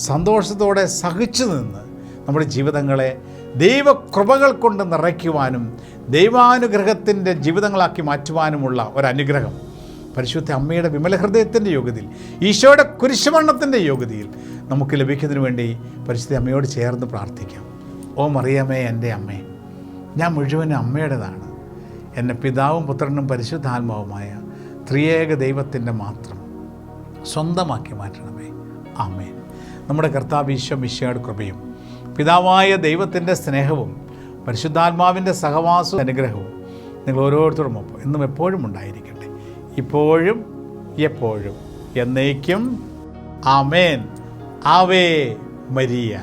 സന്തോഷത്തോടെ സഹിച്ചു നിന്ന് നമ്മുടെ ജീവിതങ്ങളെ ദൈവകൃപകൾ കൊണ്ട് നിറയ്ക്കുവാനും ദൈവാനുഗ്രഹത്തിൻ്റെ ജീവിതങ്ങളാക്കി മാറ്റുവാനുമുള്ള ഒരനുഗ്രഹം പരിശുദ്ധ അമ്മയുടെ വിമല ഹൃദയത്തിൻ്റെ യോഗ്യതയിൽ, ഈശോയുടെ കുരിശുമരണത്തിൻ്റെ യോഗ്യതയിൽ നമുക്ക് ലഭിക്കുന്നതിന് വേണ്ടി പരിശുദ്ധ അമ്മയോട് ചേർന്ന് പ്രാർത്ഥിക്കാം. ഓ മറിയമേ, എൻ്റെ അമ്മേ, ഞാൻ മുഴുവനും അമ്മയുടേതാണ്. എന്നെ പിതാവും പുത്രനും പരിശുദ്ധാത്മാവുമായ ത്രിയേക ദൈവത്തിൻ്റെ മാത്രം സ്വന്തമാക്കി മാറ്റണമേ. ആമേൻ. നമ്മുടെ കർത്താവ് ഈശോ മിശിഹായുടെ കൃപയും പിതാവായ ദൈവത്തിൻ്റെ സ്നേഹവും പരിശുദ്ധാത്മാവിൻ്റെ സഹവാസവും അനുഗ്രഹവും നിങ്ങൾ ഓരോരുത്തരും ഒപ്പം എന്നും എപ്പോഴും ഉണ്ടായിരിക്കട്ടെ, ഇപ്പോഴും എപ്പോഴും എന്നേക്കും. ആമേൻ. Ave Maria.